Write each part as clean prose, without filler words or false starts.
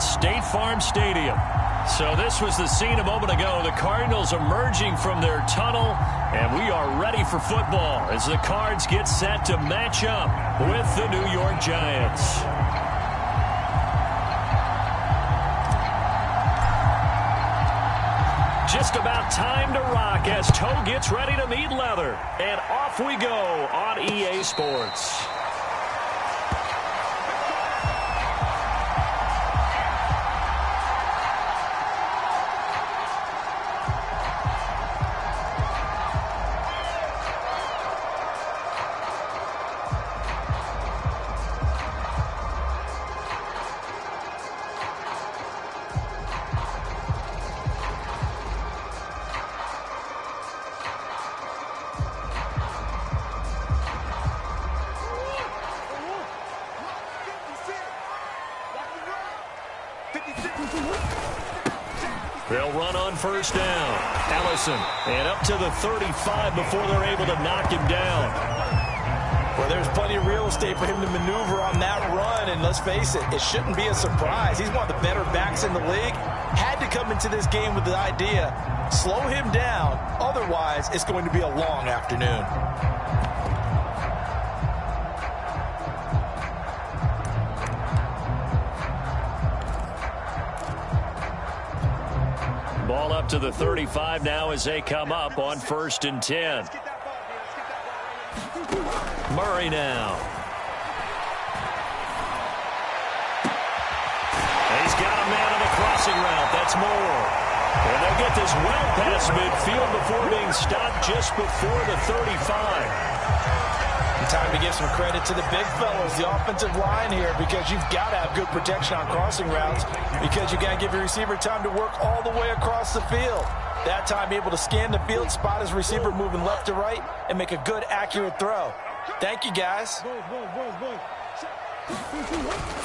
at State Farm Stadium. So this was the scene a moment ago. The Cardinals emerging from their tunnel, and we are ready for football as the Cards get set to match up with the New York Giants. Just about time to rock as toe gets ready to meet leather. And off we go on EA Sports. They'll run on first down. Ellison, and up to the 35 before they're able to knock him down. Well, there's plenty of real estate for him to maneuver on that run, and let's face it, it shouldn't be a surprise. He's one of the better backs in the league. Had to come into this game with the idea, slow him down, otherwise it's going to be a long afternoon. Ball up to the 35 now as they come up on 1st and 10. Murray now. He's got a man on the crossing route. That's Moore. And they'll get this well past midfield before being stopped just before the 35. Time to give some credit to the big fellas, the offensive line here, because you've got to have good protection on crossing routes because you got to give your receiver time to work all the way across the field. That time able to scan the field, spot his receiver moving left to right, and make a good, accurate throw. Thank you, guys.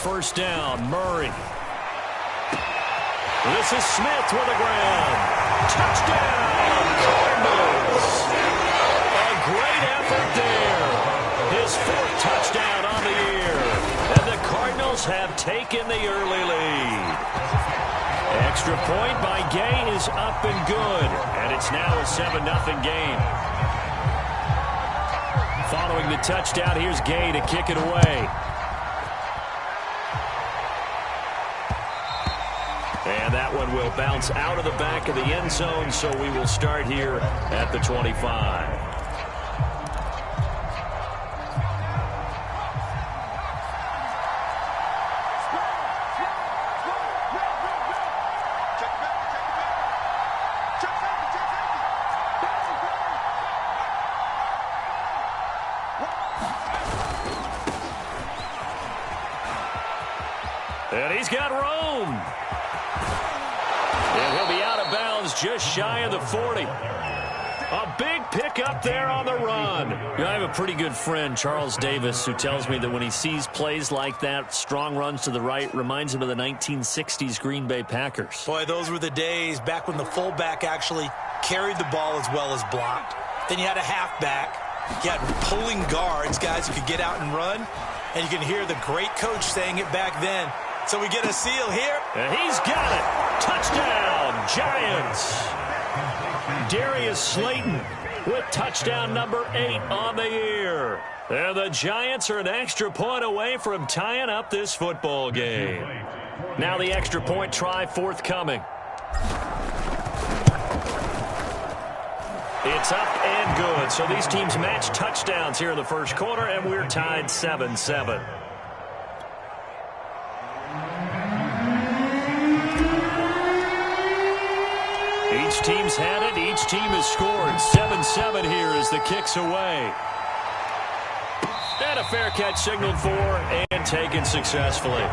First down, Murray. This is Smith with the ground. Touchdown, Cardinals. A great effort there. His 4th touchdown on the year. And the Cardinals have taken the early lead. Extra point by Gay is up and good. And it's now a 7-0 game. Following the touchdown, here's Gay to kick it away. And that one will bounce out of the back of the end zone, so we will start here at the 25. And he's got room. And he'll be out of bounds just shy of the 40. A big pickup there on the run. You know, I have a pretty good friend, Charles Davis, who tells me that when he sees plays like that, strong runs to the right, reminds him of the 1960s Green Bay Packers. Boy, those were the days back when the fullback actually carried the ball as well as blocked. Then you had a halfback. You had pulling guards, guys who could get out and run. And you can hear the great coach saying it back then. So we get a seal here. And he's got it. Touchdown, Giants. Darius Slayton with touchdown number 8 on the year. And the Giants are an extra point away from tying up this football game. Now the extra point try forthcoming. It's up and good. So these teams match touchdowns here in the first quarter, and we're tied 7-7. Each team's had it. Each team has scored. 7-7 here as the kick's away. And a fair catch signaled for and taken successfully.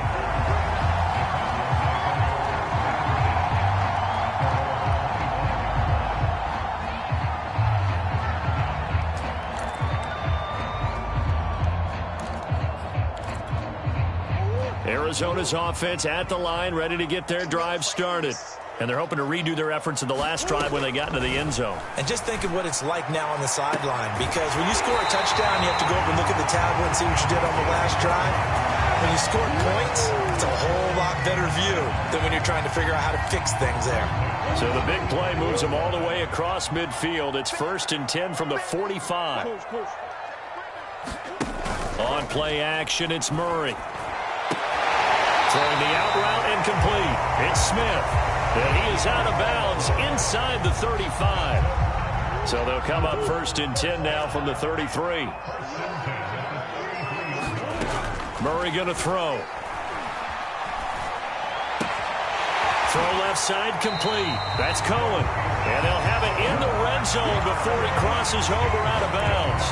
Arizona's offense at the line, ready to get their drive started. And they're hoping to redo their efforts in the last drive when they got into the end zone. And just think of what it's like now on the sideline, because when you score a touchdown, you have to go up and look at the tablet and see what you did on the last drive. when you score points, it's a whole lot better view than when you're trying to figure out how to fix things there. So the big play moves them all the way across midfield. It's 1st and 10 from the 45. On play action, it's Murray. Throwing the out route and complete. It's Smith. And he is out of bounds inside the 35. So they'll come up 1st and 10 now from the 33. Murray going to throw. Throw left side complete. That's Cohen. And they'll have it in the red zone before he crosses over out of bounds.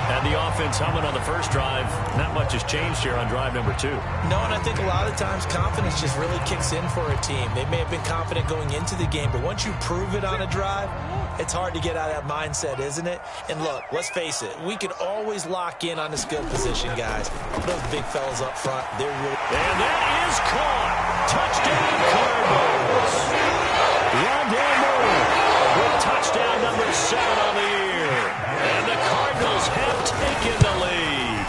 And the offense humming on the first drive. Not much has changed here on drive number 2. No, and I think a lot of times confidence just really kicks in for a team. They may have been confident going into the game, but once you prove it on a drive, it's hard to get out of that mindset, isn't it? And look, let's face it, we can always lock in on the skill position, guys. Those big fellas up front, they're really... And that is caught. Touchdown, Cardinals. Rondell Moore with touchdown number 7 on the year. And the Cardinals have taken the lead.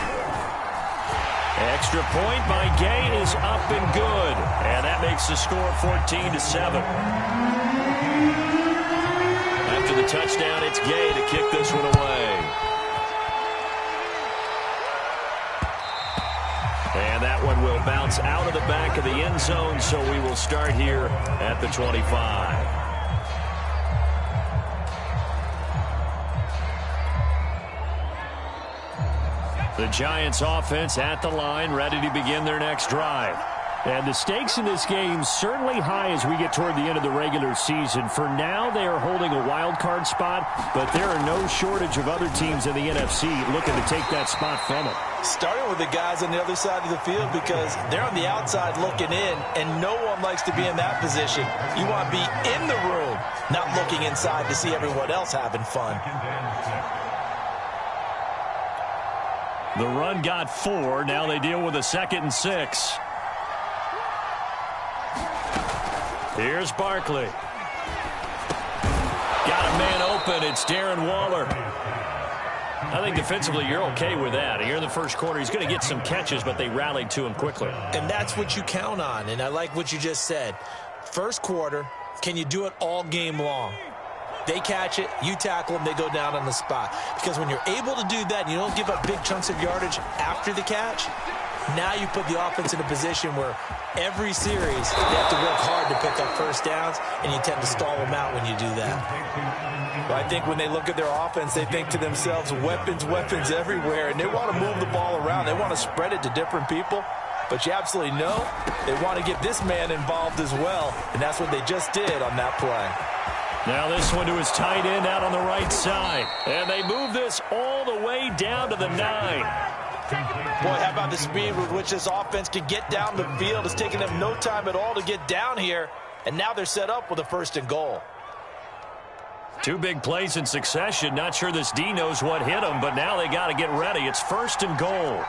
Extra point by Gay is up and good. And that makes the score 14-7. After the touchdown, it's Gay to kick this one away. And that one will bounce out of the back of the end zone, so we will start here at the 25. The Giants offense at the line, ready to begin their next drive. And the stakes in this game certainly high as we get toward the end of the regular season. For now, they are holding a wild card spot, but there are no shortage of other teams in the NFC looking to take that spot from them. Starting with the guys on the other side of the field because they're on the outside looking in, and no one likes to be in that position. You want to be in the room, not looking inside to see everyone else having fun. The run got 4. Now they deal with a 2nd and 6. Here's Barkley. Got a man open. It's Darren Waller. I think defensively you're okay with that. Here in the first quarter, he's going to get some catches, but they rallied to him quickly. And that's what you count on, and I like what you just said. First quarter, can you do it all game long? They catch it, you tackle them, they go down on the spot. Because when you're able to do that and you don't give up big chunks of yardage after the catch, now you put the offense in a position where every series they have to work hard to pick up first downs, and you tend to stall them out when you do that. Well, I think when they look at their offense, they think to themselves, weapons, weapons everywhere, and they want to move the ball around. They want to spread it to different people. But you absolutely know they want to get this man involved as well, and that's what they just did on that play. Now this one to his tight end out on the right side. And they move this all the way down to the 9. Boy, how about the speed with which this offense can get down the field? It's taken them no time at all to get down here. And now they're set up with a 1st and goal. 2 big plays in succession. Not sure this D knows what hit him, but now they got to get ready. It's 1st and goal.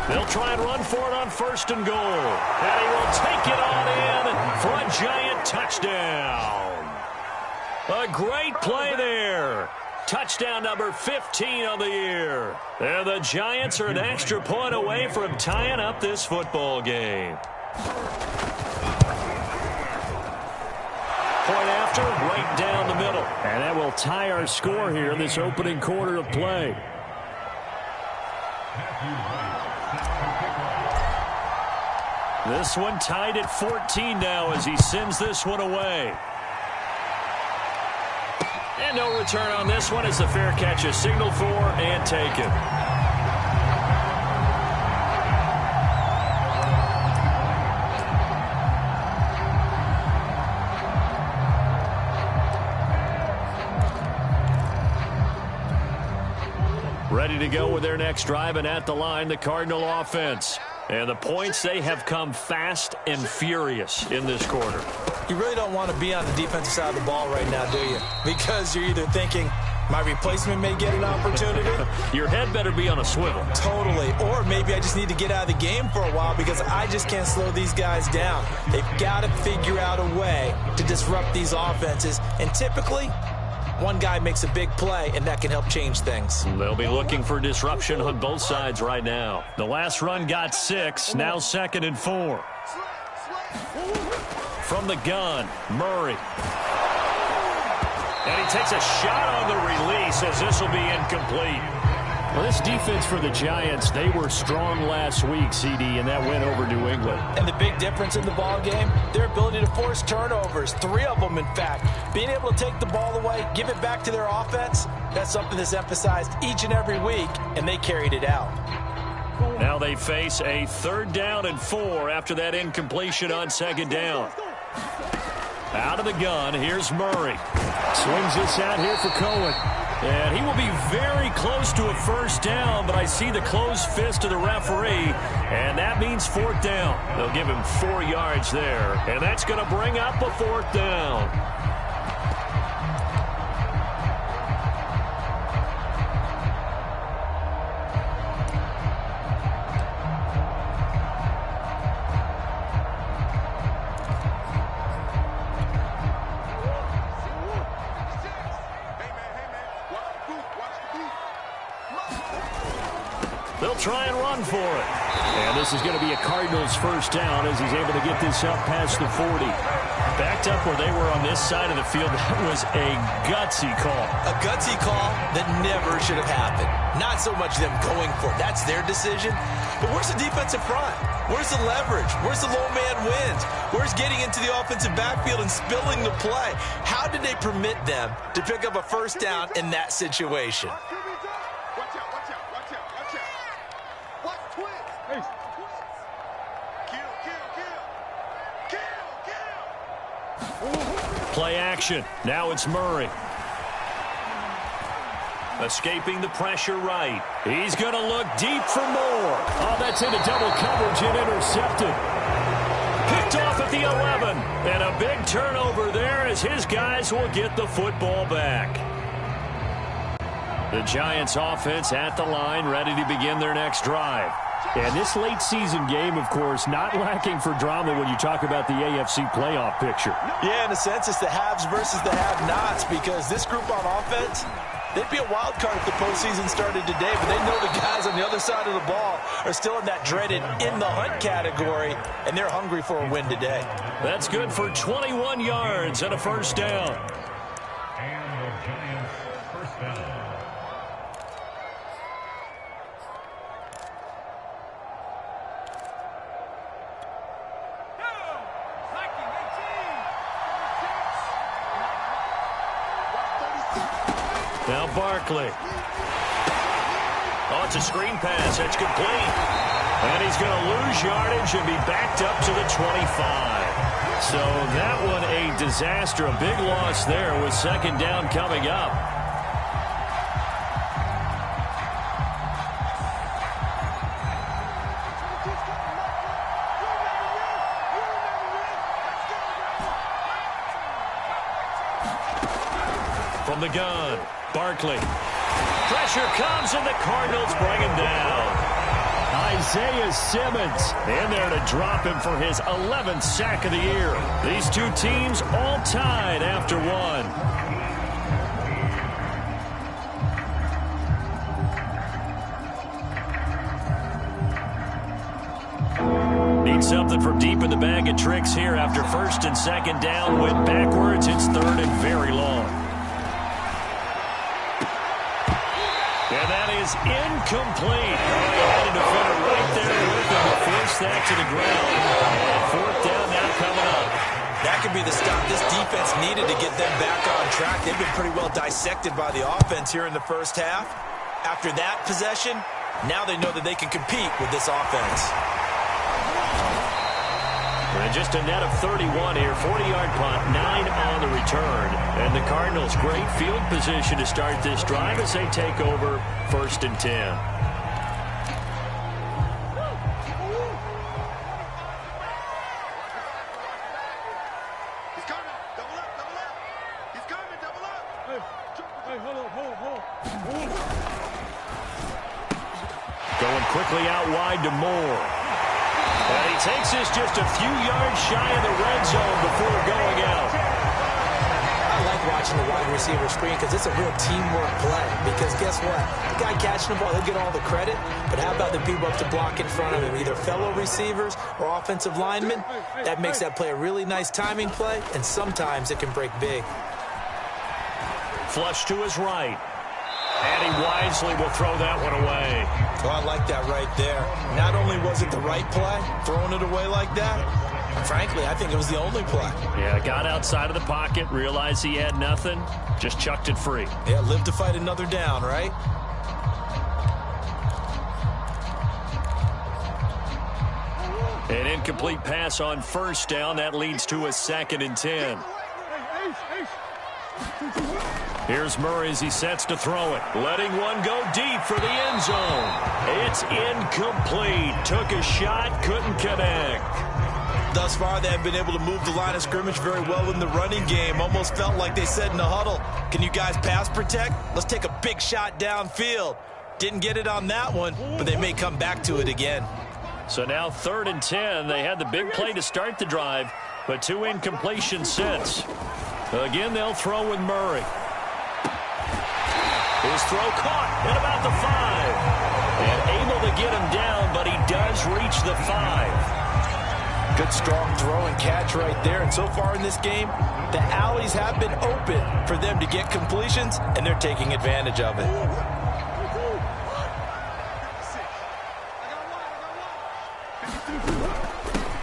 They'll try and run for it on 1st and goal. And he will take it on in for a Giant touchdown. A great play there. Touchdown number 15 on the year. And the Giants are an extra point away from tying up this football game. Point after, right down the middle. And that will tie our score here in this opening quarter of play. This one tied at 14 now as he sends this one away. And no return on this one as the fair catch is signaled for and taken. Ready to go with their next drive, and at the line, the Cardinal offense. And the points, they have come fast and furious in this quarter. You really don't want to be on the defensive side of the ball right now, do you? Because you're either thinking, my replacement may get an opportunity. Your head better be on a swivel. Totally. Or maybe I just need to get out of the game for a while because I just can't slow these guys down. They've got to figure out a way to disrupt these offenses. And typically, One guy makes a big play, and that can help change things. They'll be looking for disruption on both sides right now. The last run got 6, now 2nd and 4. From the gun, Murray. And he takes a shot on the release as this will be incomplete. Well, this defense for the Giants, they were strong last week, CD, and that win over New England. And the big difference in the ball game, their ability to force turnovers, 3 of them, in fact. Being able to take the ball away, give it back to their offense, that's something that's emphasized each and every week, and they carried it out. Now they face a 3rd down and 4 after that incompletion on 2nd down. Out of the gun, here's Murray. Swings this out here for Cohen. And he will be very close to a 1st down, but I see the closed fist of the referee, and that means 4th down. They'll give him 4 yards there, and that's going to bring up a 4th down. They'll try and run for it. And this is going to be a Cardinals 1st down as he's able to get this up past the 40. Backed up where they were on this side of the field, that was a gutsy call. A gutsy call that never should have happened. Not so much them going for it. That's their decision. But where's the defensive front? Where's the leverage? Where's the low man wins? Where's getting into the offensive backfield and spilling the play? How did they permit them to pick up a 1st down in that situation? Play action. Now it's Murray. Escaping the pressure right. He's going to look deep for more. Oh, that's into double coverage and intercepted. Picked off at the 11. And a big turnover there as his guys will get the football back. The Giants offense at the line, ready to begin their next drive. And this late season game, of course, not lacking for drama when you talk about the AFC playoff picture. Yeah, in a sense, it's the haves versus the have-nots, because this group on offense, they'd be a wild card if the postseason started today, but they know the guys on the other side of the ball are still in that dreaded in-the-hunt category, and they're hungry for a win today. That's good for 21 yards and a 1st down. And the Giants' 1st down. Now Barkley. Oh, it's a screen pass. It's complete. And he's going to lose yardage and be backed up to the 25. So that one a disaster. A big loss there with 2nd down coming up. From the gun, Barkley. Pressure comes, and the Cardinals bring him down. Isaiah Simmons in there to drop him for his 11th sack of the year. These two teams all tied after 1. Need something from deep in the bag of tricks here after 1st and 2nd down. Went backwards. It's 3rd and very long. And that is incomplete. They had a defender right there with him to force that to the ground. And 4th down now coming up. That could be the stop this defense needed to get them back on track. They've been pretty well dissected by the offense here in the 1st half. After that possession, now they know that they can compete with this offense. And just a net of 31 here. 40-yard punt, 9 on the return. And the Cardinals, great field position to start this drive as they take over 1st and 10. He's coming. Double up, double up. He's coming, double up. Hey, hold on. Going quickly out wide to Moore. And he takes this just a few yards shy of the red zone before going out. I like watching the wide receiver screen because it's a real teamwork play. Because guess what? The guy catching the ball, he'll get all the credit. But how about the people up to block in front of him, either fellow receivers or offensive linemen? That makes that play a really nice timing play, and sometimes it can break big. Flush to his right. And he wisely will throw that one away. Oh, I like that right there. Not only was it the right play, throwing it away like that, frankly, I think it was the only play. Yeah, got outside of the pocket, realized he had nothing, just chucked it free. Yeah, live to fight another down, right? An incomplete pass on first down. That leads to a 2nd and 10. Here's Murray as he sets to throw it. Letting one go deep for the end zone. It's incomplete. Took a shot, couldn't connect. Thus far, they have been able to move the line of scrimmage very well in the running game. Almost felt like they said in the huddle, can you guys pass protect? Let's take a big shot downfield. Didn't get it on that one, but they may come back to it again. So now 3rd and 10. They had the big play to start the drive, but 2 incompletions since. Again, they'll throw with Murray. His throw caught at about the 5. And able to get him down, but he does reach the 5. Good, strong throw and catch right there. And so far in this game, the alleys have been open for them to get completions, and they're taking advantage of it.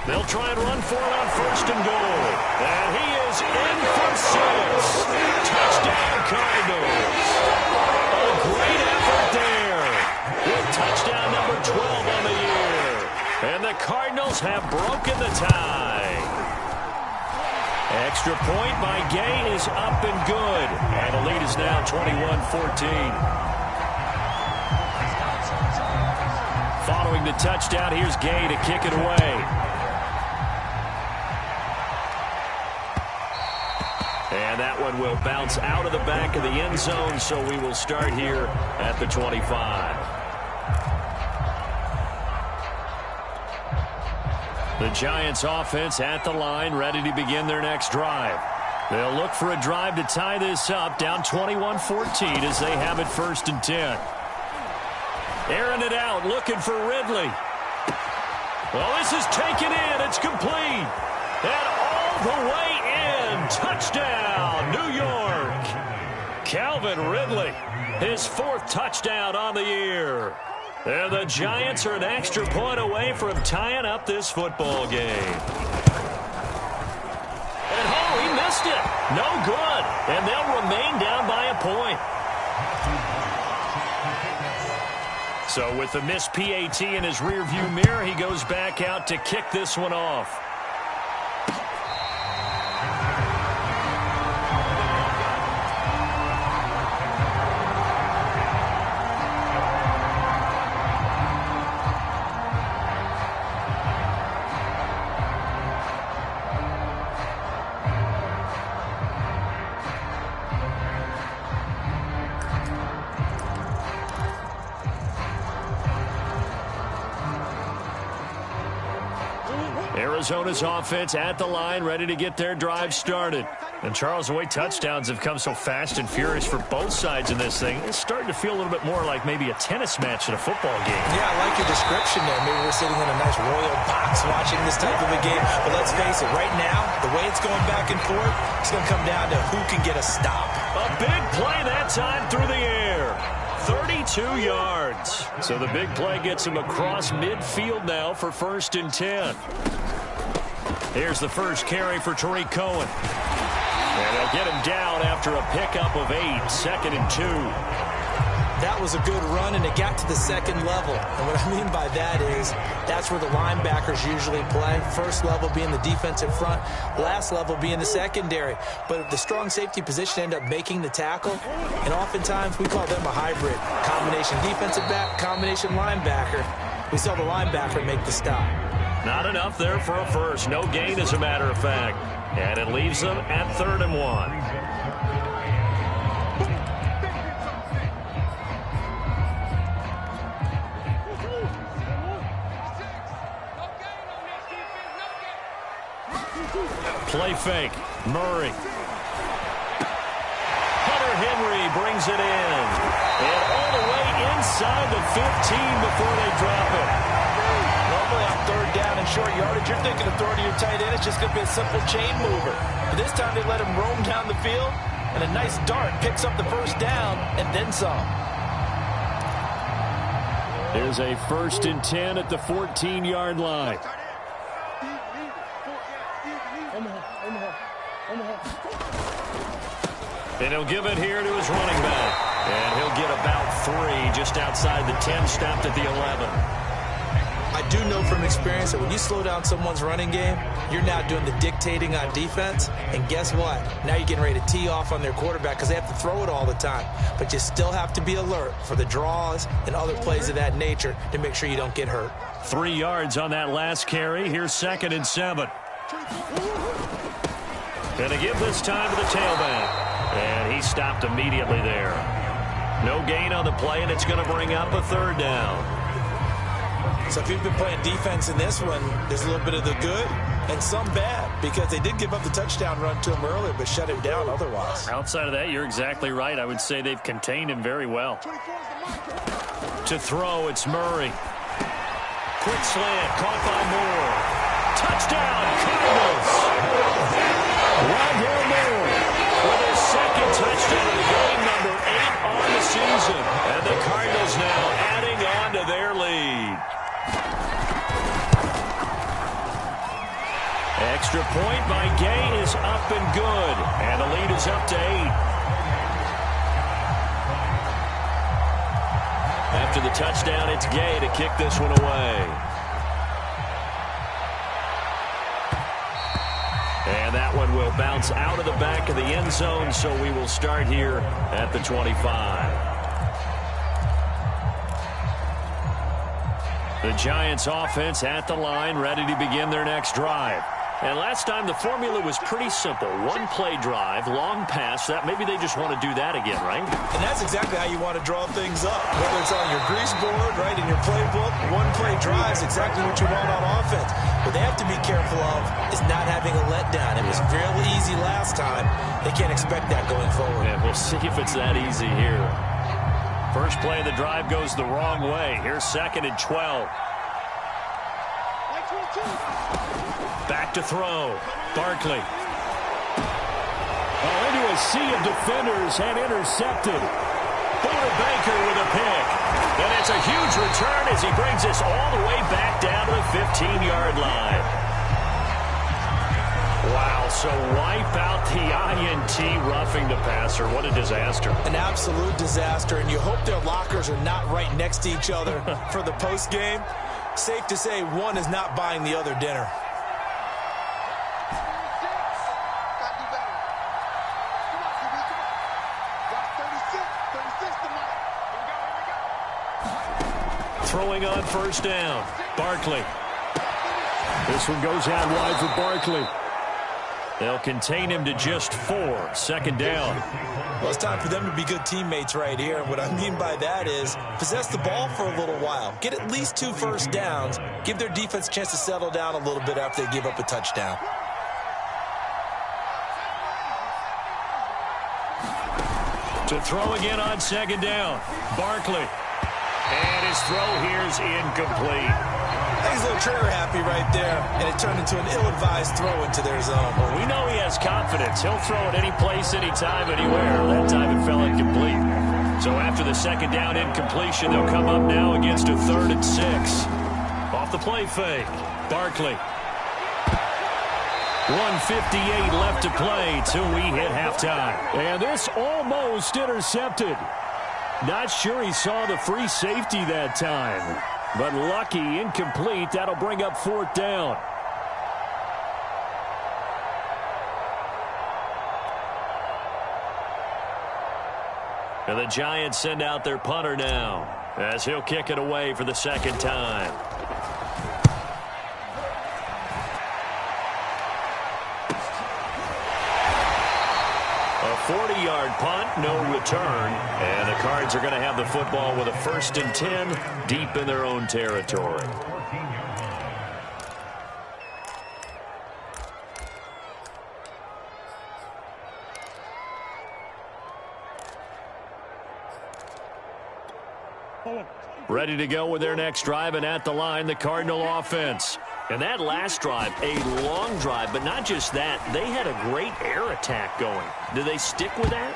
They'll try and run for it on 1st and goal. And he is in for 6. Touchdown, Cardinals. A great effort there. With touchdown number 12 on the year. And the Cardinals have broken the tie. Extra point by Gay is up and good. And the lead is now 21-14. Following the touchdown, here's Gay to kick it away. And that one will bounce out of the back of the end zone, so we will start here at the 25. The Giants offense at the line, ready to begin their next drive. They'll look for a drive to tie this up, down 21-14 as they have it 1st and 10. Airing it out, looking for Ridley. Well, this is taken in. It's complete. And all the way in. Touchdown, New York. Calvin Ridley, his 4th touchdown on the year. And the Giants are an extra point away from tying up this football game. And oh, he missed it. No good. And they'll remain down by a point. So with the missed PAT in his rearview mirror, he goes back out to kick this one off. Arizona's offense at the line, ready to get their drive started. And Charles, the way touchdowns have come so fast and furious for both sides in this thing, it's starting to feel a little bit more like maybe a tennis match in a football game. Yeah, I like your description there. Maybe we're sitting in a nice royal box watching this type of a game. But let's face it, right now, the way it's going back and forth, it's going to come down to who can get a stop. A big play that time through the air. 32 yards. So the big play gets him across midfield now for 1st and 10. Here's the first carry for Tariq Cohen. And they'll get him down after a pickup of 8, 2nd and 2. That was a good run, and it got to the 2nd level. And what I mean by that is that's where the linebackers usually play. First level being the defensive front, last level being the secondary. But the strong safety position ended up making the tackle, and oftentimes we call them a hybrid. Combination defensive back, combination linebacker. We saw the linebacker make the stop. Not enough there for a first. No gain, as a matter of fact. And it leaves them at 3rd and 1. Play fake. Murray. Henry brings it in. And all the way inside the 15 before they drop it. Normally on third down and short yardage, you're thinking of throwing to your tight end. It's just going to be a simple chain mover. But this time they let him roam down the field, and a nice dart picks up the first down and then some. Here's a 1st and 10 at the 14-yard line. And he'll give it here to his running back. And he'll get about 3 just outside the 10, stopped at the 11. I do know from experience that when you slow down someone's running game, you're now doing the dictating on defense. And guess what? Now you're getting ready to tee off on their quarterback because they have to throw it all the time. But you still have to be alert for the draws and other plays of that nature to make sure you don't get hurt. 3 yards on that last carry. Here's 2nd and 7. Gonna give this time to the tailback. And he stopped immediately there. No gain on the play, and it's going to bring up a 3rd down. So if you've been playing defense in this one, there's a little bit of the good and some bad because they did give up the touchdown run to him earlier but shut him down otherwise. Outside of that, you're exactly right. I would say they've contained him very well. To throw, it's Murray. Quick slant, caught by Moore. Touchdown, Cardinals! Rondale Moore with his 2nd touchdown of the game, number 8 on the season. And the Cardinals now adding on to their lead. Extra point by Gay is up and good. And the lead is up to 8. After the touchdown, it's Gay to kick this one away. And that one will bounce out of the back of the end zone, so we will start here at the 25. The Giants offense at the line, ready to begin their next drive. And last time the formula was pretty simple. 1-play drive, long pass. That maybe they just want to do that again, right? And that's exactly how you want to draw things up. Whether it's on your grease board, right, in your playbook, 1-play drive is exactly what you want on offense. What they have to be careful of is not having a letdown. It was real easy last time. They can't expect that going forward. Yeah, we'll see if it's that easy here. First play of the drive goes the wrong way. Here's 2nd and 12. Back to throw. Barkley. Oh, into a sea of defenders and intercepted. Buda Baker with a pick. And it's a huge return as he brings us all the way back down to the 15-yard line. Wow, so wipe out the INT roughing the passer. What a disaster. An absolute disaster, and you hope their lockers are not right next to each other for the postgame. Safe to say one is not buying the other dinner. Throwing on 1st down. Barkley. This one goes out wide for Barkley. They'll contain him to just 4. 2nd down. Well, it's time for them to be good teammates right here. And what I mean by that is possess the ball for a little while. Get at least 2 first downs. Give their defense a chance to settle down a little bit after they give up a touchdown. To throw again on 2nd down. Barkley. And his throw here is incomplete. He's a little trigger happy right there, and it turned into an ill-advised throw into their zone. Well, we know he has confidence. He'll throw it any place, anytime, anywhere. That time it fell incomplete. So after the 2nd down incompletion, they'll come up now against a 3rd and 6. Off the play fake. Barkley. 1:58 left to play till we hit halftime. And this almost intercepted. Not sure he saw the free safety that time. But lucky, incomplete. That'll bring up 4th down. And the Giants send out their punter now as he'll kick it away for the 2nd time. A 40-yard punt, no return. And the Cards are going to have the football with a 1st and 10 deep in their own territory. Ready to go with their next drive, and at the line, the Cardinal offense. And that last drive, a long drive, but not just that. They had a great air attack going. Do they stick with that?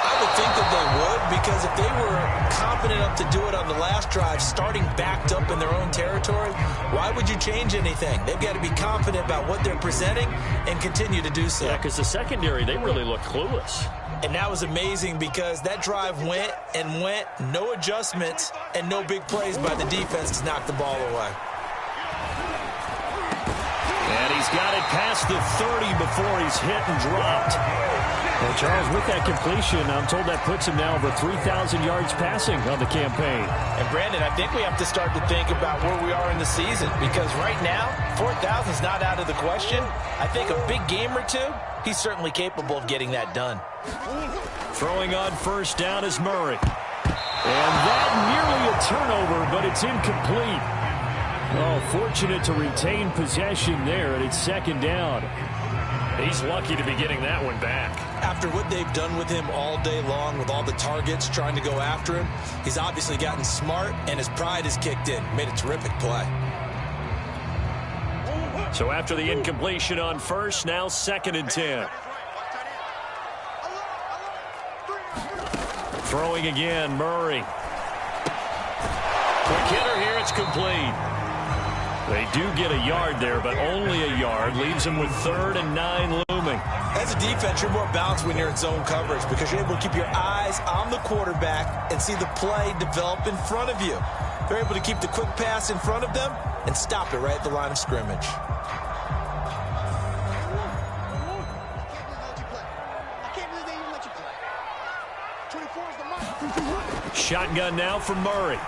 I would think that they would, because if they were confident enough to do it on the last drive, starting backed up in their own territory, why would you change anything? They've got to be confident about what they're presenting and continue to do so. Yeah, because the secondary, they really look clueless. And that was amazing because that drive went and went, no adjustments, and no big plays by the defense to knock the ball away. And he's got it past the 30 before he's hit and dropped. Well, Charles, with that completion, I'm told that puts him now over 3,000 yards passing on the campaign. And, Brandon, I think we have to start to think about where we are in the season, because right now, 4,000 is not out of the question. I think a big game or two, he's certainly capable of getting that done. Throwing on first down is Murray. And that nearly a turnover, but it's incomplete. Oh, fortunate to retain possession there, and it's second down. He's lucky to be getting that one back. After what they've done with him all day long, with all the targets trying to go after him, he's obviously gotten smart, and his pride has kicked in. Made a terrific play. So after the incompletion on first, now 2nd and 10. Throwing again, Murray. Quick hitter here, it's complete. They do get a yard there, but only a yard. Leaves them with 3rd and 9 looming. As a defense, you're more balanced when you're in zone coverage because you're able to keep your eyes on the quarterback and see the play develop in front of you. They're able to keep the quick pass in front of them and stop it right at the line of scrimmage. Shotgun now for Murray.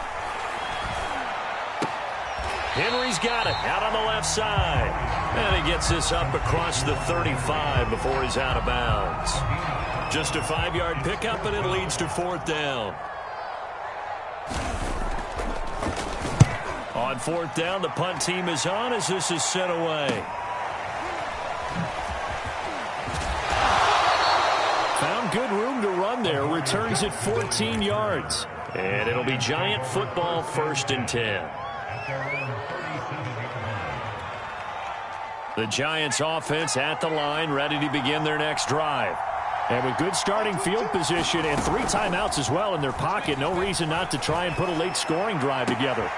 Henry's got it out on the left side. And he gets this up across the 35 before he's out of bounds. Just a 5-yard pickup, and it leads to 4th down. On 4th down, the punt team is on as this is sent away. Found good room to run there. Returns it 14 yards. And it'll be Giant football, 1st and 10. The Giants offense at the line, ready to begin their next drive. And with good starting field position and 3 timeouts as well in their pocket, no reason not to try and put a late scoring drive together.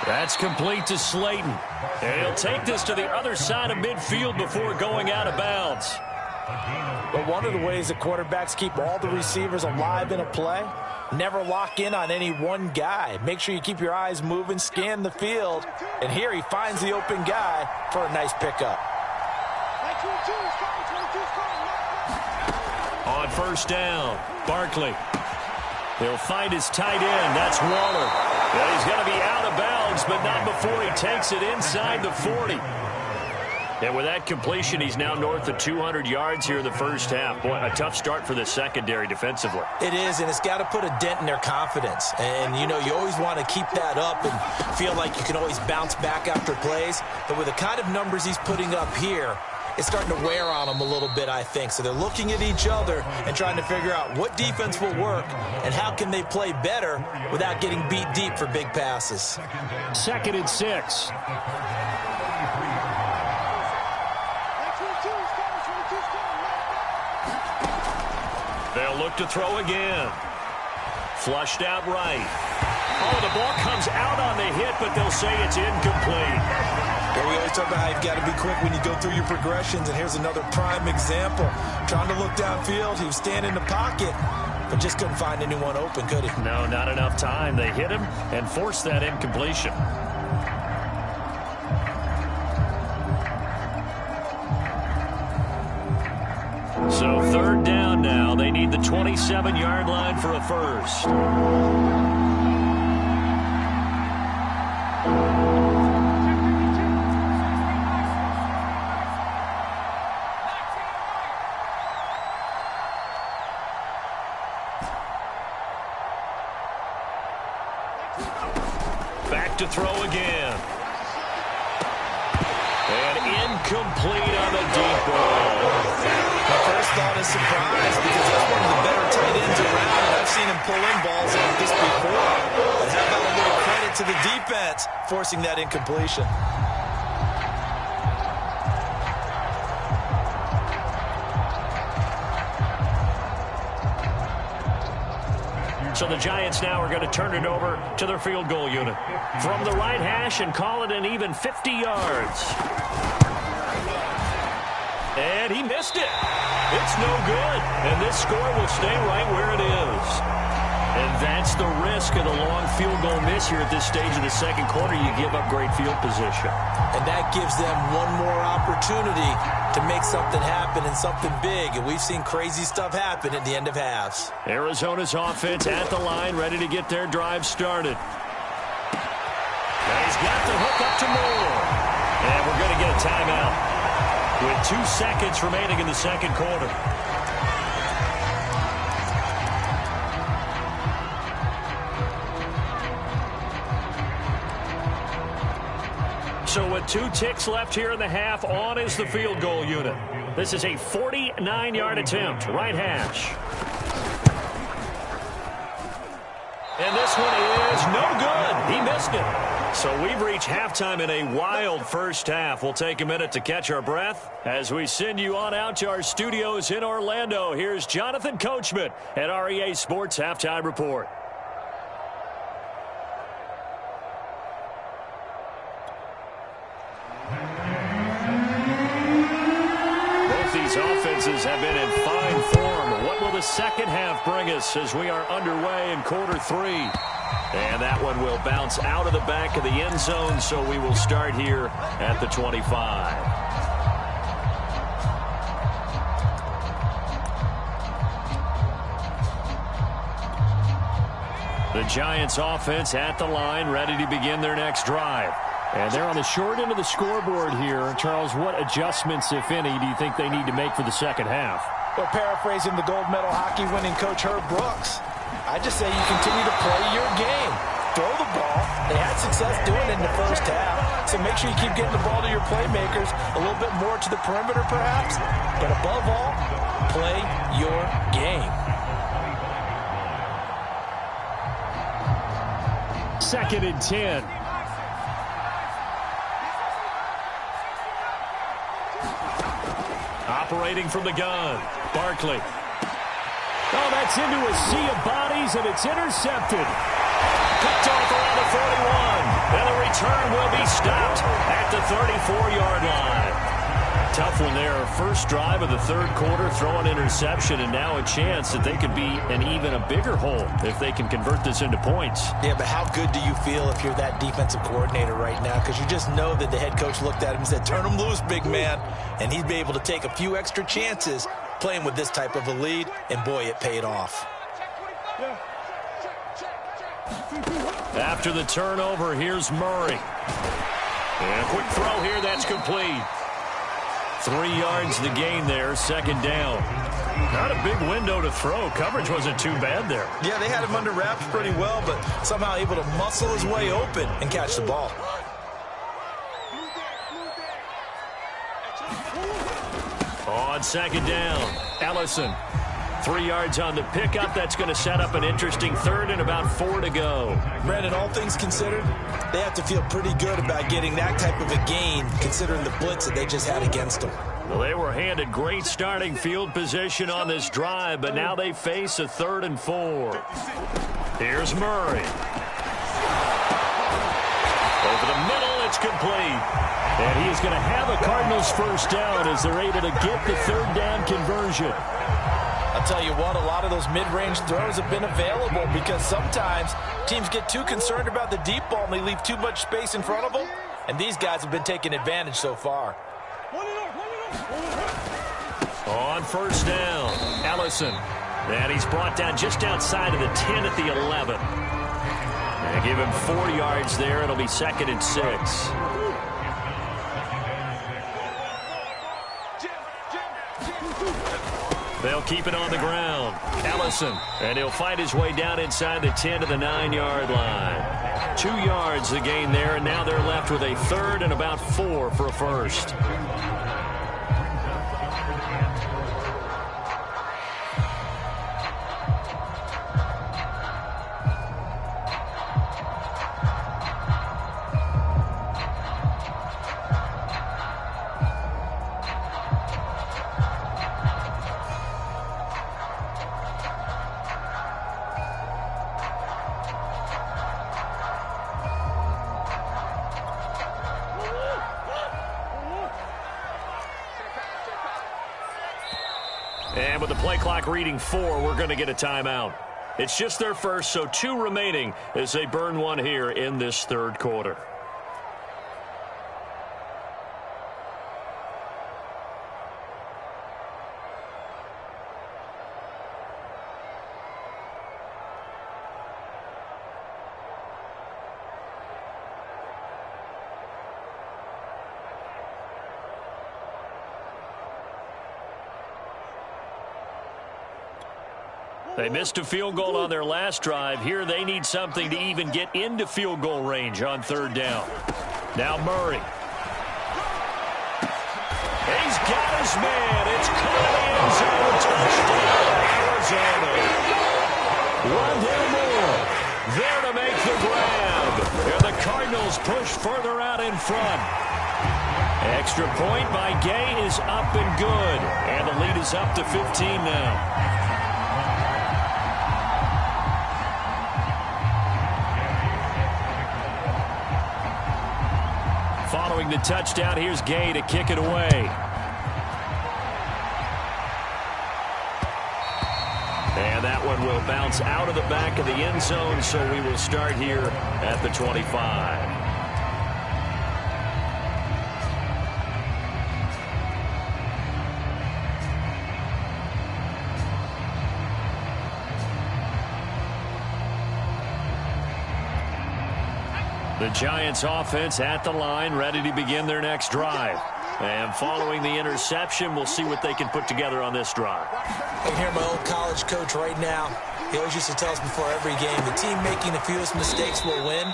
That's complete to Slayton. And he'll take this to the other side of midfield before going out of bounds. But one of the ways that quarterbacks keep all the receivers alive in a play, never lock in on any one guy. Make sure you keep your eyes moving, scan the field. And here he finds the open guy for a nice pickup. On first down, Barkley. He'll find his tight end. That's Waller. And he's going to be out of bounds, but not before he takes it inside the 40. And with that completion, he's now north of 200 yards here in the first half. Boy, a tough start for the secondary defensively. It is, and it's got to put a dent in their confidence. And, you know, you always want to keep that up and feel like you can always bounce back after plays. But with the kind of numbers he's putting up here, it's starting to wear on them a little bit, I think. So they're looking at each other and trying to figure out what defense will work and how can they play better without getting beat deep for big passes. 2nd and 6. They'll look to throw again. Flushed out right. Oh, the ball comes out on the hit, but they'll say it's incomplete. Well, we always talk about how you've got to be quick when you go through your progressions, and here's another prime example. Trying to look downfield, he was standing in the pocket, but just couldn't find anyone open, could he? No, not enough time. They hit him and forced that incompletion. So 3rd down now. They need the 27-yard line for a first. Back to throw again. And incomplete on the deep ball. My first thought is surprise because that's one of the better tight ends around, and I've seen him pull in balls like this before. But how about a little credit to the defense forcing that incompletion. So the Giants now are going to turn it over to their field goal unit. From the right hash and call it an even 50 yards. And he missed it. It's no good. And this score will stay right where it is. And that's the risk of the long field goal miss here at this stage of the second quarter. You give up great field position. And that gives them one more opportunity to make something happen and something big. And we've seen crazy stuff happen at the end of halves. Arizona's offense at the line, ready to get their drive started. And he's got the hook up to Moore. And we're going to get a timeout with 2 seconds remaining in the second quarter. So with 2 ticks left here in the half, on is the field goal unit. This is a 49-yard attempt, right hash. And this one is no good. He missed it. So we've reached halftime in a wild first half. We'll take a minute to catch our breath as we send you on out to our studios in Orlando. Here's Jonathan Coachman at REA Sports Halftime Report. These offenses have been in fine form. What will the second half bring us as we are underway in quarter 3? And that one will bounce out of the back of the end zone, so we will start here at the 25. The Giants offense at the line, ready to begin their next drive. And they're on the short end of the scoreboard here. Charles, what adjustments, if any, do you think they need to make for the second half? Well, paraphrasing the gold medal hockey winning coach Herb Brooks, I just say you continue to play your game. Throw the ball. They had success doing it in the first half. So make sure you keep getting the ball to your playmakers, a little bit more to the perimeter perhaps. But above all, play your game. Second and 10. Operating from the gun, Barkley. Oh, that's into a sea of bodies, and it's intercepted. Picked off around the 41, and the return will be stopped at the 34-yard line. Tough one there. First drive of the third quarter, throw an interception, and now a chance that they could be in even a bigger hole if they can convert this into points. Yeah, but how good do you feel if you're that defensive coordinator right now? Because you just know that the head coach looked at him and said, turn him loose, big man. And he'd be able to take a few extra chances playing with this type of a lead, and boy, it paid off. After the turnover, here's Murray. And a quick throw here, that's complete. 3 yards the gain there, second down. Not a big window to throw. Coverage wasn't too bad there. Yeah, they had him under wraps pretty well, but somehow able to muscle his way open and catch the ball. On second down, Ellison. 3 yards on the pickup. That's going to set up an interesting third and about 4 to go. Brandon, all things considered, they have to feel pretty good about getting that type of a gain considering the blitz that they just had against them. Well, they were handed great starting field position on this drive, but now they face a 3rd and 4. Here's Murray. Over the middle, it's complete. And he is going to have a Cardinals first down as they're able to get the third down conversion. I'll tell you what, a lot of those mid-range throws have been available because sometimes teams get too concerned about the deep ball and they leave too much space in front of them, and these guys have been taking advantage so far. On first down, Ellison. And he's brought down just outside of the 10 at the 11. And give him 4 yards there. It'll be 2nd and 6. They'll keep it on the ground. Ellison. And he'll fight his way down inside the 10 to the 9-yard line. 2 yards the gain there, and now they're left with a 3rd and about 4 for a first. And with the play clock reading 4, we're going to get a timeout. It's just their first, so 2 remaining as they burn one here in this third quarter. They missed a field goal on their last drive. Here they need something to even get into field goal range on third down. Now Murray. He's got his man. It's caught in the end zone. Touchdown, Arizona. Rondell Moore there to make the grab. And the Cardinals push further out in front. Extra point by Gay is up and good. And the lead is up to 15 now. Following the touchdown, here's Gay to kick it away. And that one will bounce out of the back of the end zone, so we will start here at the 25. The Giants offense at the line, ready to begin their next drive. And following the interception, we'll see what they can put together on this drive. I can hear my old college coach right now. He always used to tell us before every game, the team making the fewest mistakes will win.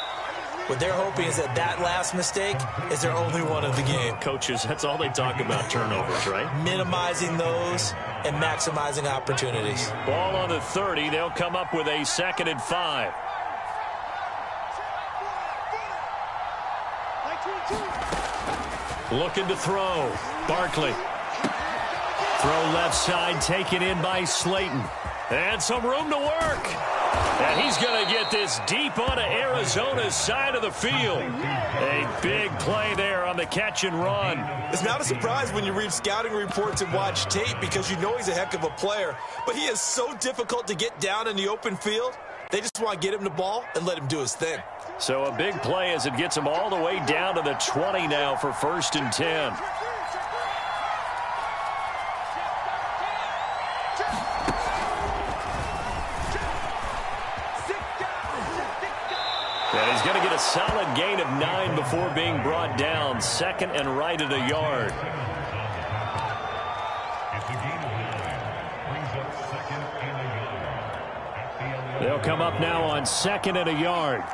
What they're hoping is that that last mistake is their only one of the game. Coaches, that's all they talk about, turnovers, right? Minimizing those and maximizing opportunities. Ball on the 30. They'll come up with a 2nd and 5. Looking to throw. Barkley. Throw left side, taken in by Slayton. And some room to work. And he's going to get this deep onto Arizona's side of the field. A big play there on the catch and run. It's not a surprise when you read scouting reports and watch tape because you know he's a heck of a player. But he is so difficult to get down in the open field. They just want to get him the ball and let him do his thing. So a big play as it gets him all the way down to the 20 now for 1st and 10. And he's going to get a solid gain of 9 before being brought down. 2nd and right at a yard. They'll come up now on 2nd and a yard.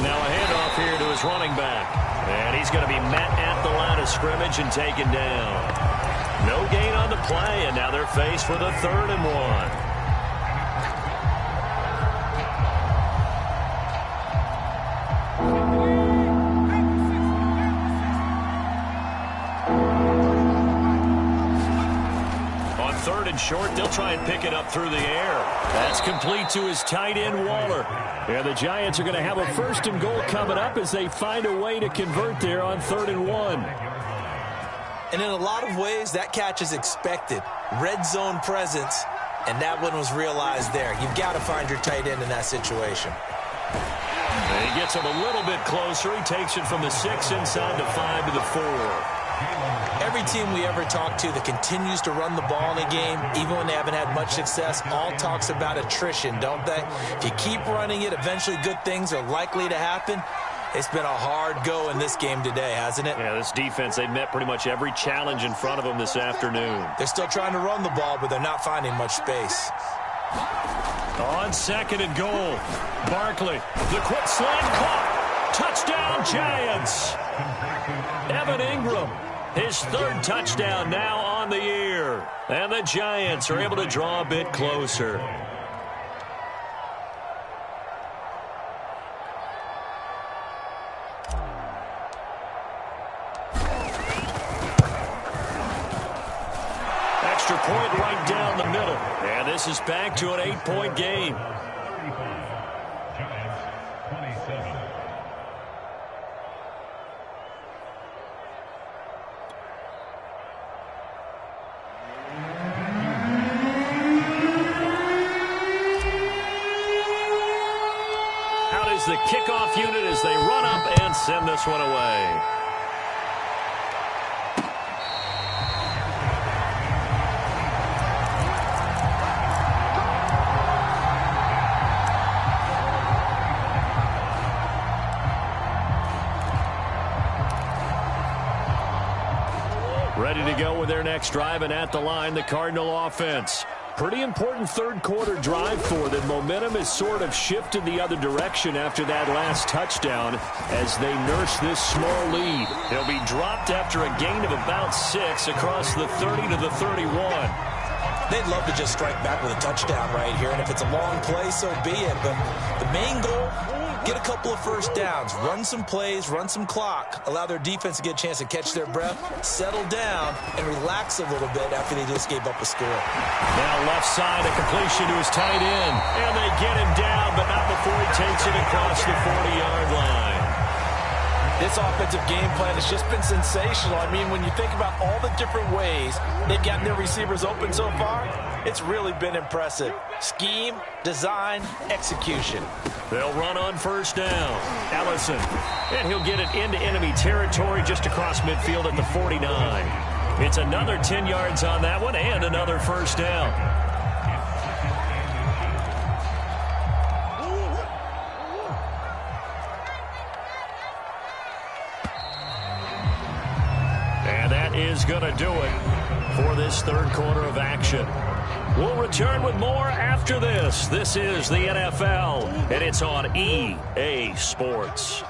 Now a handoff here to his running back. And he's going to be met at the line of scrimmage and taken down. No gain on the play, and now they're faced with a 3rd and 1. Short, they'll try and pick it up through the air. That's complete to his tight end, Waller. And the Giants are going to have a 1st and goal coming up as they find a way to convert there on 3rd and 1. And in a lot of ways, that catch is expected. Red zone presence, and that one was realized there. You've got to find your tight end in that situation. And he gets him a little bit closer. He takes it from the 6 inside the 5 to the 4. Every team we ever talk to that continues to run the ball in a game, even when they haven't had much success, all talks about attrition, don't they? If you keep running it, eventually good things are likely to happen. It's been a hard go in this game today, hasn't it? Yeah, this defense, they've met pretty much every challenge in front of them this afternoon. They're still trying to run the ball, but they're not finding much space. On 2nd and goal, Barkley, the quick slant caught. Touchdown, Giants. Evan Ingram, his 3rd touchdown now on the year. And the Giants are able to draw a bit closer. Extra point right down the middle. And this is back to an 8-point game. Giants 27. is the kickoff unit as they run up and send this one away. Ready to go with their next drive, and at the line, the Cardinal offense. Pretty important third-quarter drive for them. Momentum has sort of shifted the other direction after that last touchdown as they nurse this small lead. They'll be dropped after a gain of about 6 across the 30 to the 31. They'd love to just strike back with a touchdown right here, and if it's a long play, so be it. But the main goal, get a couple of first downs, run some plays, run some clock, allow their defense to get a chance to catch their breath, settle down, and relax a little bit after they just gave up a score. Now left side, a completion to his tight end. And they get him down, but not before he takes it across the 40-yard line. This offensive game plan has just been sensational. I mean, when you think about all the different ways they've gotten their receivers open so far, it's really been impressive. Scheme, design, execution. They'll run on first down. Ellison. And he'll get it into enemy territory just across midfield at the 49. It's another 10 yards on that one and another first down. And that is going to do it for this third quarter of action. We'll return with more after this. This is the NFL, and it's on EA Sports.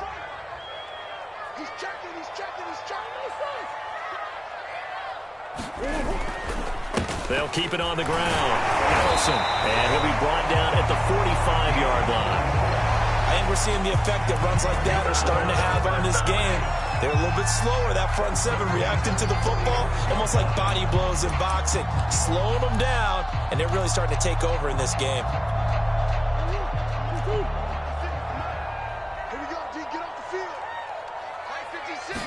He's checking, he's checking, he's checking. They'll keep it on the ground. Ellison, and he'll be brought down at the 45-yard line. I think we're seeing the effect that runs like that are starting to have on this game. They're a little bit slower, that front seven, reacting to the football, almost like body blows in boxing, slowing them down, and they're really starting to take over in this game. Here we go, D, get off the field. Play 56.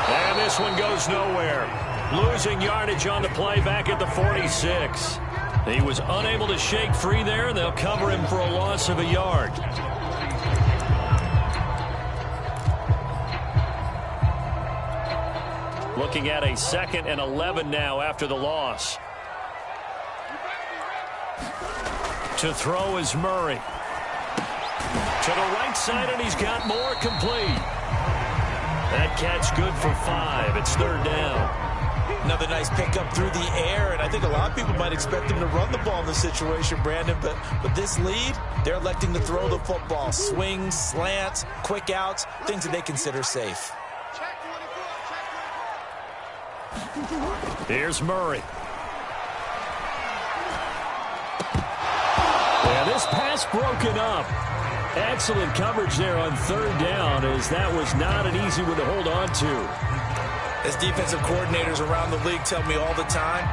And this one goes nowhere. Losing yardage on the play back at the 46. He was unable to shake free there, and they'll cover him for a loss of a yard. Looking at a 2nd and 11 now after the loss. To throw is Murray. To the right side, and he's got more complete. That catch good for 5. It's third down. Another nice pickup through the air, and I think a lot of people might expect them to run the ball in this situation, Brandon, but with this lead, they're electing to throw the football. Swings, slants, quick outs, things that they consider safe. Here's Murray. Yeah, this pass broken up. Excellent coverage there on third down, as that was not an easy one to hold on to. As defensive coordinators around the league tell me all the time,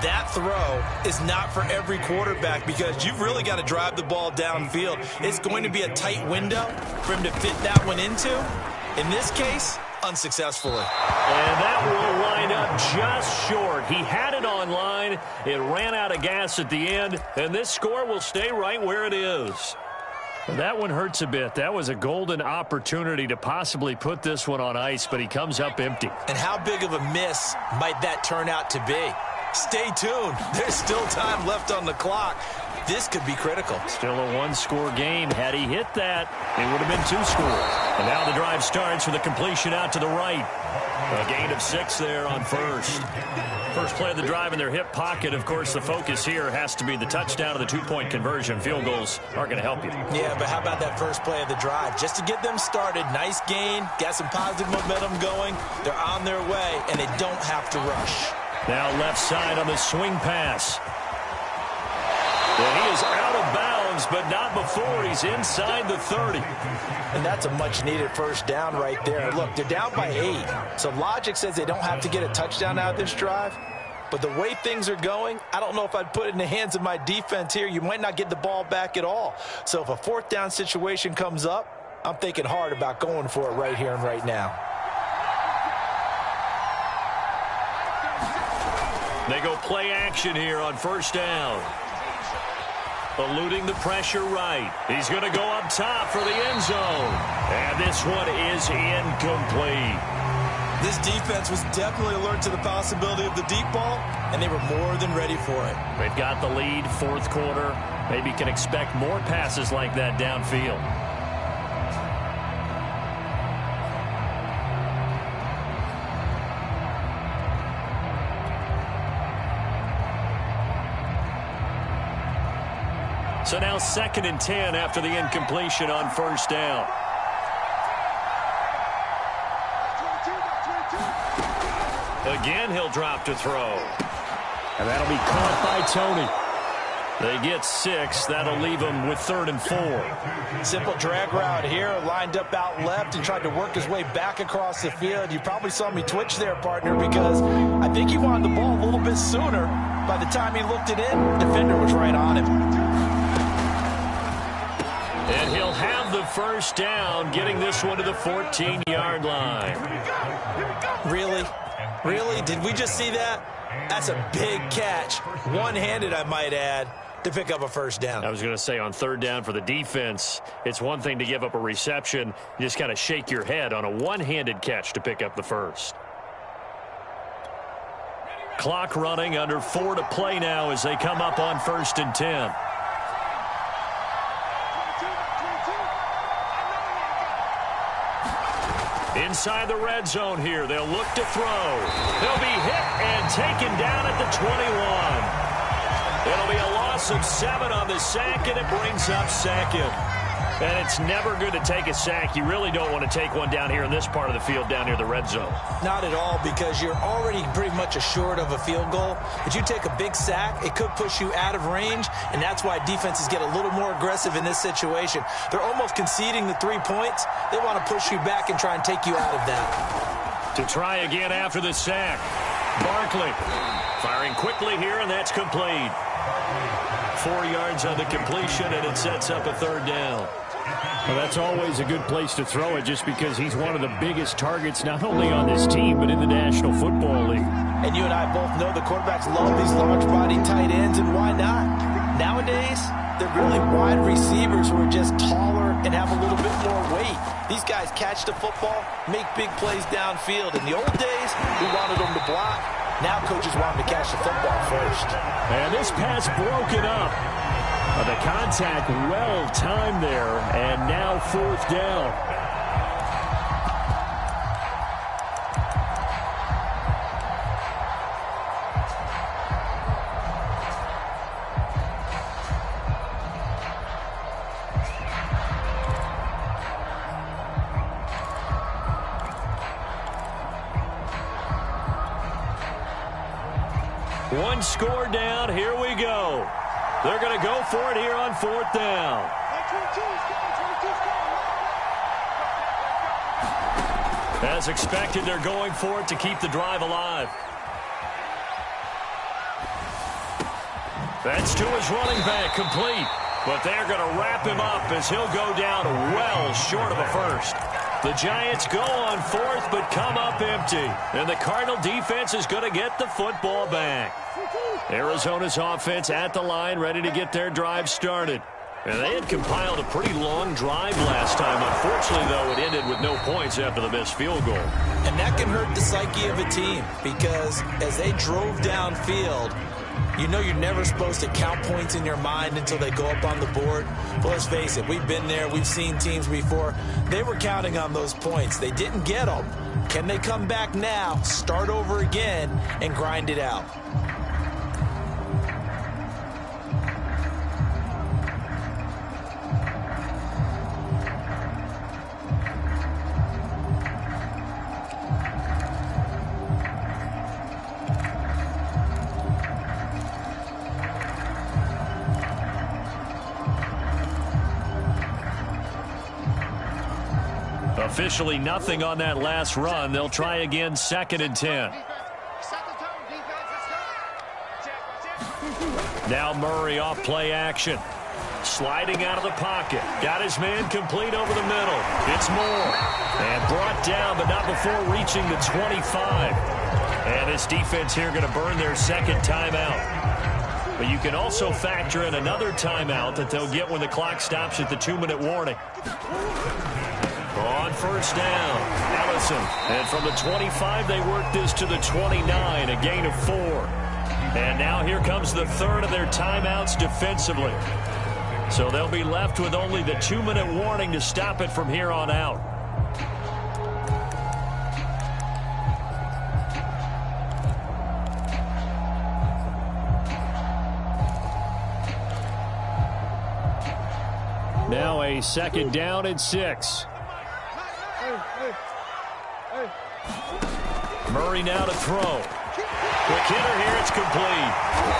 that throw is not for every quarterback because you've really got to drive the ball downfield. It's going to be a tight window for him to fit that one into. In this case, unsuccessfully. And that will line up just short. He had it on line. It ran out of gas at the end, and this score will stay right where it is. That one hurts a bit. That was a golden opportunity to possibly put this one on ice, but he comes up empty. And how big of a miss might that turn out to be? Stay tuned. There's still time left on the clock. This could be critical. Still a one-score game. Had he hit that, it would have been 2 scores. And now the drive starts with a completion out to the right. A gain of 6 there on first. First play of the drive in their hip pocket. Of course, the focus here has to be the touchdown and the 2-point conversion. Field goals aren't going to help you. Yeah, but how about that first play of the drive? Just to get them started, nice gain, got some positive momentum going. They're on their way, and they don't have to rush. Now left side on the swing pass. And he is out of bounds, but not before he's inside the 30. And that's a much-needed first down right there. Look, they're down by 8. So logic says they don't have to get a touchdown out of this drive. But the way things are going, I don't know if I'd put it in the hands of my defense here. You might not get the ball back at all. So if a 4th down situation comes up, I'm thinking hard about going for it right here and right now. They go play action here on first down. Eluding the pressure right. He's going to go up top for the end zone. And this one is incomplete. This defense was definitely alert to the possibility of the deep ball, and they were more than ready for it. They've got the lead, fourth quarter. Maybe can expect more passes like that downfield. So now 2nd and 10 after the incompletion on first down. Again, he'll drop to throw. And that'll be caught by Tony. They get 6. That'll leave them with 3rd and 4. Simple drag route here, lined up out left and tried to work his way back across the field. You probably saw me twitch there, partner, because I think he wanted the ball a little bit sooner. By the time he looked it in, defender was right on him. And he'll have the first down, getting this one to the 14-yard line. Really? Really? Did we just see that? That's a big catch. One-handed, I might add, to pick up a first down. I was going to say on 3rd down for the defense, it's one thing to give up a reception. You just kind of shake your head on a one-handed catch to pick up the first. Clock running, under 4 to play now as they come up on 1st and 10. Inside the red zone here. They'll look to throw. They'll be hit and taken down at the 21. It'll be a loss of 7 on the sack, and it brings up 2nd. And it's never good to take a sack. You really don't want to take one down here in this part of the field down near the red zone. Not at all, because you're already pretty much assured of a field goal. If you take a big sack, it could push you out of range, and that's why defenses get a little more aggressive in this situation. They're almost conceding the 3 points. They want to push you back and try and take you out of that. To try again after the sack. Barkley firing quickly here, and that's complete. 4 yards on the completion, and it sets up a 3rd down. Well, that's always a good place to throw it, just because he's one of the biggest targets not only on this team but in the National Football League. And you and I both know the quarterbacks love these large-body tight ends, and why not? Nowadays, they're really wide receivers who are just taller and have a little bit more weight. These guys catch the football, make big plays downfield. In the old days, we wanted them to block. Now coaches want them to catch the football first. And this pass broken up. The contact well timed there, and now 4th down. One score down. Here we go. They're going to go for it here on 4th down. As expected, they're going for it to keep the drive alive. That's to his running back, complete. But they're going to wrap him up as he'll go down well short of a first. The Giants go on 4th but come up empty. And the Cardinal defense is going to get the football back. Arizona's offense at the line, ready to get their drive started. And they had compiled a pretty long drive last time. Unfortunately, though, it ended with no points after the missed field goal. And that can hurt the psyche of a team, because as they drove downfield, you know you're never supposed to count points in your mind until they go up on the board. But let's face it, we've been there. We've seen teams before. They were counting on those points. They didn't get them. Can they come back now, start over again, and grind it out? Officially nothing on that last run. They'll try again, 2nd and 10. Now Murray off play action. Sliding out of the pocket. Got his man complete over the middle. It's Moore. And brought down, but not before reaching the 25. And this defense here going to burn their 2nd timeout. But you can also factor in another timeout that they'll get when the clock stops at the 2-minute warning. On first down, Allison. And from the 25, they work this to the 29, a gain of 4. And now here comes the third of their timeouts defensively. So they'll be left with only the 2-minute warning to stop it from here on out. Now a second down and 6. Murray now to throw. Quick hitter here, it's complete.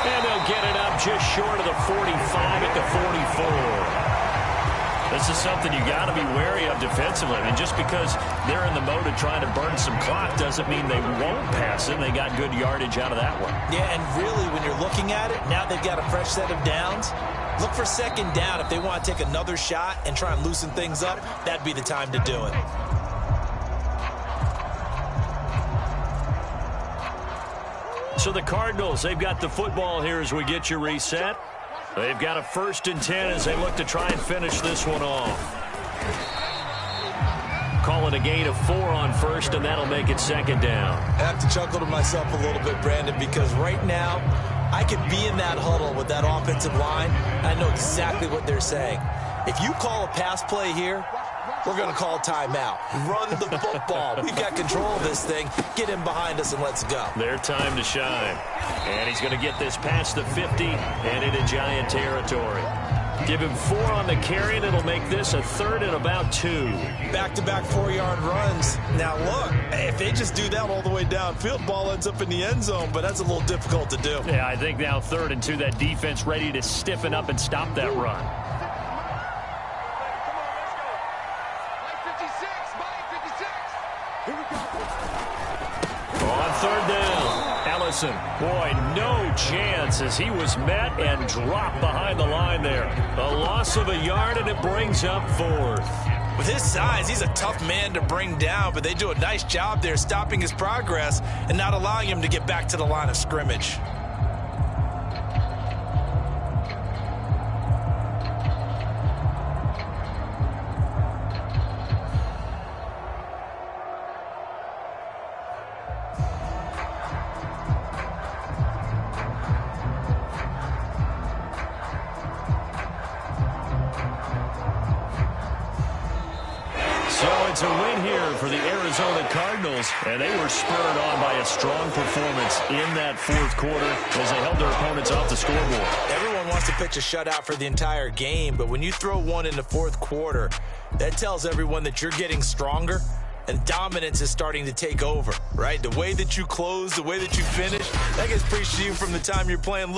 And they'll get it up just short of the 45 at the 44. This is something you got to be wary of defensively. I mean, just because they're in the mode of trying to burn some clock doesn't mean they won't pass it. They got good yardage out of that one. Yeah, and really, when you're looking at it, now they've got a fresh set of downs. Look for second down. If they want to take another shot and try and loosen things up, that'd be the time to do it. So the Cardinals, they've got the football here as we get you reset. They've got a 1st and 10 as they look to try and finish this one off. Call it a gain of 4 on first, and that'll make it second down. I have to chuckle to myself a little bit, Brandon, because right now I could be in that huddle with that offensive line. I know exactly what they're saying. If you call a pass play here, we're going to call timeout. Run the football. We've got control of this thing. Get in behind us and let's go. Their time to shine. And he's going to get this past the 50 and into Giant territory. Give him 4 on the carry, and it'll make this a 3rd and about 2. Back-to-back 4-yard runs. Now, look, if they just do that all the way downfield, ball ends up in the end zone, but that's a little difficult to do. Yeah, I think now 3rd and 2, that defense ready to stiffen up and stop that run. On 3rd down, Allison. Boy, no chance as he was met and dropped behind the line there. A loss of a yard, and it brings up 4th. With his size, he's a tough man to bring down, but they do a nice job there stopping his progress and not allowing him to get back to the line of scrimmage. It's a win here for the Arizona Cardinals, and they were spurred on by a strong performance in that 4th quarter as they held their opponents off the scoreboard. Everyone wants to pitch a shutout for the entire game, but when you throw one in the 4th quarter, that tells everyone that you're getting stronger and dominance is starting to take over, right? The way that you close, the way that you finish, that gets preached to you from the time you're playing.